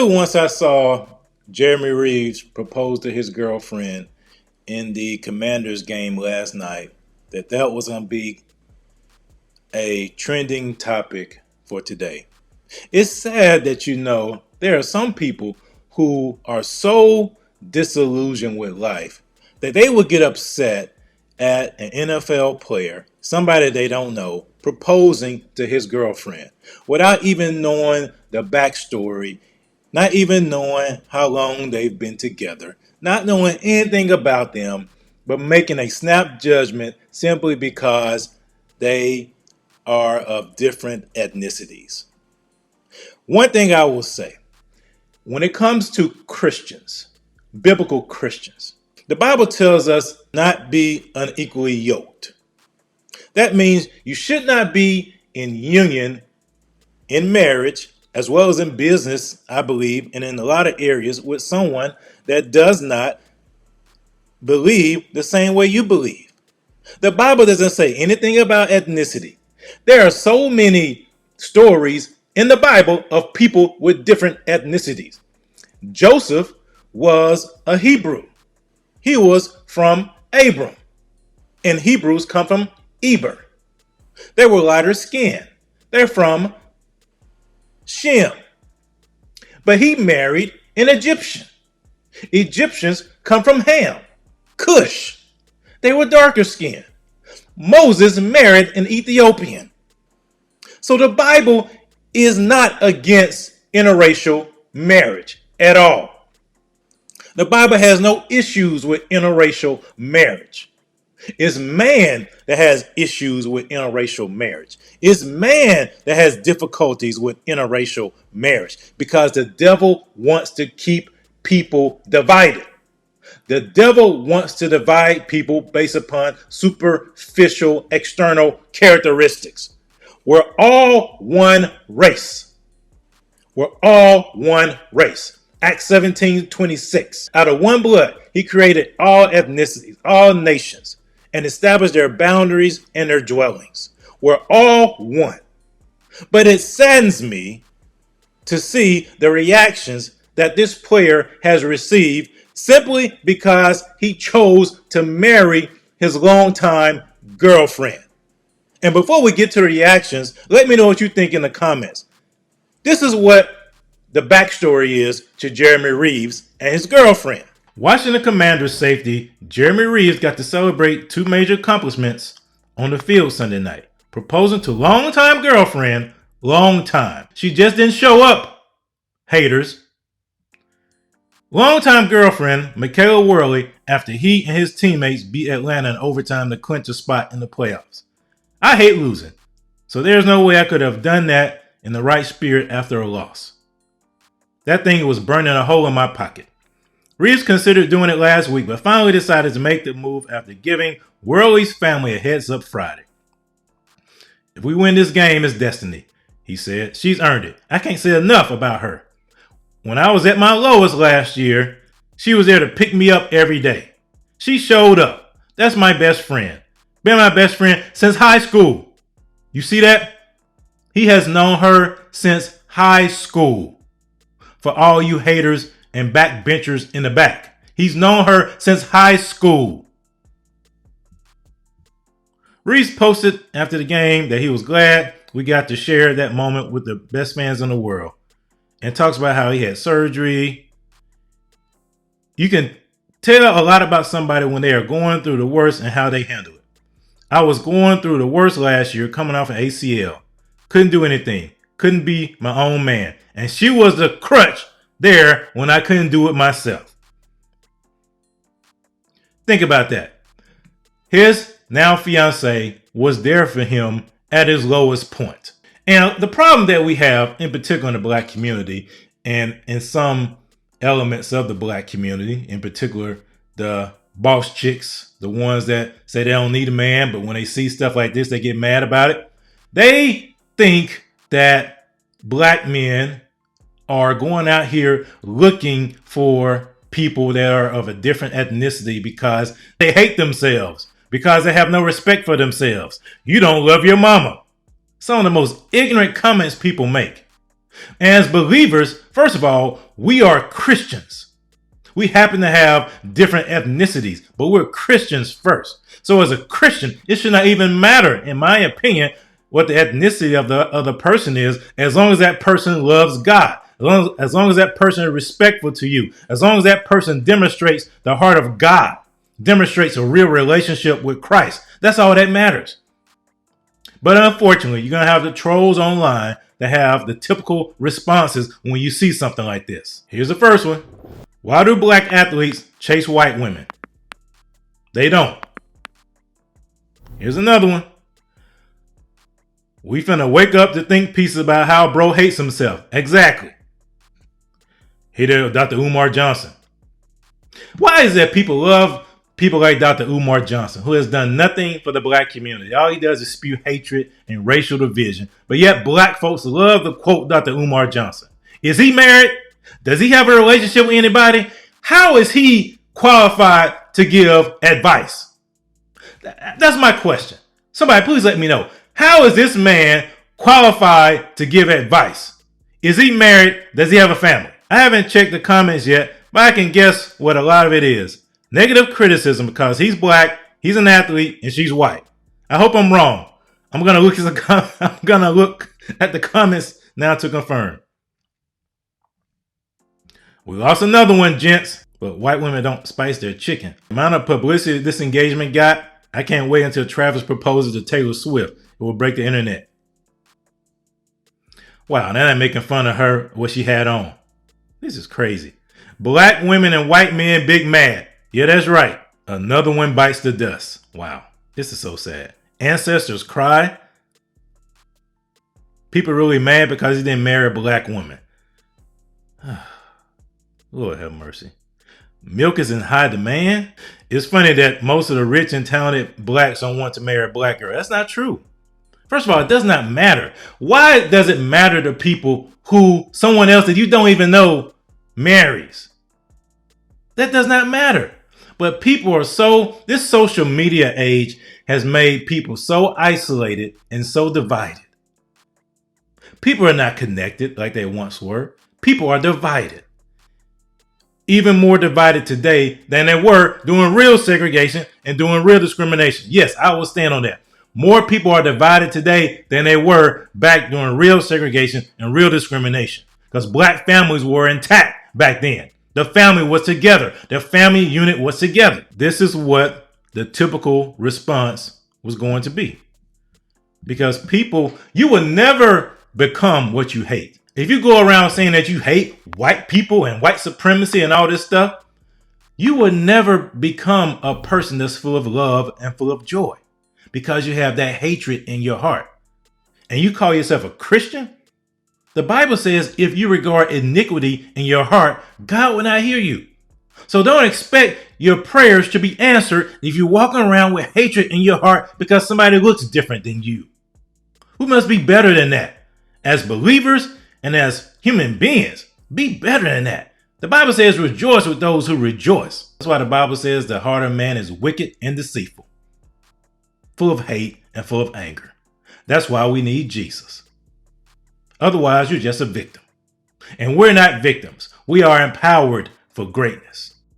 knew once I saw Jeremy Reaves propose to his girlfriend in the Commanders game last night that that was going to be a trending topic for today. It's sad that there are some people who are so disillusioned with life that they will get upset at an NFL player, somebody they don't know, proposing to his girlfriend without even knowing the backstory, not even knowing how long they've been together, not knowing anything about them, but making a snap judgment simply because they are of different ethnicities. One thing I will say, when it comes to Christians, biblical Christians, the Bible tells us not be unequally yoked. That means you should not be in union in marriage as well as in business, I believe, and in a lot of areas with someone that does not believe the same way you believe. The Bible doesn't say anything about ethnicity. There are so many stories in the Bible of people with different ethnicities. Joseph was a Hebrew. He was from Abram, and Hebrews come from Eber. They were lighter skinned. They're from Shem. But he married an Egyptian. Egyptians come from Ham, Cush. They were darker skinned. Moses married an Ethiopian. So the Bible is not against interracial marriage at all. The Bible has no issues with interracial marriage. It's man that has issues with interracial marriage. It's man that has difficulties with interracial marriage because the devil wants to keep people divided. The devil wants to divide people based upon superficial external characteristics. We're all one race. We're all one race. Acts 17:26. Out of one blood, he created all ethnicities, all nations, and established their boundaries and their dwellings. We're all one. But it saddens me to see the reactions that this player has received simply because he chose to marry his longtime girlfriend. And before we get to the reactions, let me know what you think in the comments. This is what the backstory is to Jeremy Reaves and his girlfriend. Watching the Commanders' safety, Jeremy Reaves got to celebrate two major accomplishments on the field Sunday night. Proposing to longtime girlfriend, she just didn't show up, haters. Longtime girlfriend, Michaela Worley, after he and his teammates beat Atlanta in overtime to clinch a spot in the playoffs. I hate losing, so there's no way I could have done that in the right spirit after a loss. That thing was burning a hole in my pocket. Reaves considered doing it last week, but finally decided to make the move after giving Worley's family a heads up Friday. If we win this game, it's destiny, he said. She's earned it. I can't say enough about her. When I was at my lowest last year, she was there to pick me up every day. She showed up. That's my best friend. Been my best friend since high school. You see that? He has known her since high school. For all you haters and backbenchers in the back, he's known her since high school. Reaves posted after the game that he was glad we got to share that moment with the best fans in the world, and talks about how he had surgery. You can tell a lot about somebody when they are going through the worst and how they handle it. I was going through the worst last year, coming off an ACL. Couldn't do anything. Couldn't be my own man. And she was the crutch there when I couldn't do it myself. Think about that. His now fiance was there for him at his lowest point. And the problem that we have, in particular in the black community, and in some elements of the black community, in particular the boss chicks, the ones that say they don't need a man, but when they see stuff like this, they get mad about it. They think that black men are going out here looking for people that are of a different ethnicity because they hate themselves, because they have no respect for themselves. You don't love your mama. Some of the most ignorant comments people make. As believers, first of all, we are Christians. We happen to have different ethnicities, but we're Christians first. So as a Christian, it should not even matter, in my opinion, what the ethnicity of the other person is, as long as that person loves God, as long as that person is respectful to you, as long as that person demonstrates the heart of God, demonstrates a real relationship with Christ. That's all that matters. But unfortunately, you're going to have the trolls online that have the typical responses when you see something like this. Here's the first one. Why do black athletes chase white women? They don't. Here's another one. We finna wake up to think pieces about how bro hates himself. Exactly. Here, Dr. Umar Johnson. Why is it people love people like Dr. Umar Johnson, who has done nothing for the black community? All he does is spew hatred and racial division. But yet black folks love to quote Dr. Umar Johnson. Is he married? Does he have a relationship with anybody? How is he qualified to give advice? That's my question. Somebody please let me know. How is this man qualified to give advice? Is he married? Does he have a family? I haven't checked the comments yet, but I can guess what a lot of it is. Negative criticism because he's black, he's an athlete, and she's white. I hope I'm wrong. I'm gonna look at the comments now to confirm. We lost another one, gents, but white women don't spice their chicken. The amount of publicity this engagement got, I can't wait until Travis proposes to Taylor Swift. It will break the internet. Wow, now they're making fun of her, what she had on. This is crazy. Black women and white men big mad. Yeah, that's right. Another one bites the dust. Wow, this is so sad. Ancestors cry. People really mad because he didn't marry a black woman. Lord have mercy. Milk is in high demand. It's funny that most of the rich and talented blacks don't want to marry a black girl. That's not true. First of all, it does not matter. Why does it matter to people who someone else that you don't even know marries? That does not matter. But people are this social media age has made people so isolated and so divided. People are not connected like they once were. People are divided. Even more divided today than they were doing real segregation and doing real discrimination. Yes, I will stand on that. More people are divided today than they were back during real segregation and real discrimination. Because black families were intact back then. The family was together. The family unit was together. This is what the typical response was going to be. Because you will never become what you hate. If you go around saying that you hate white people and white supremacy and all this stuff, you will never become a person that's full of love and full of joy because you have that hatred in your heart. And you call yourself a Christian? The Bible says if you regard iniquity in your heart, God will not hear you. So don't expect your prayers to be answered if you're walking around with hatred in your heart because somebody looks different than you. We must be better than that. As believers, and as human beings, be better than that. The Bible says rejoice with those who rejoice. That's why the Bible says the heart of man is wicked and deceitful, full of hate and full of anger. That's why we need Jesus. Otherwise, you're just a victim. And we're not victims. We are empowered for greatness.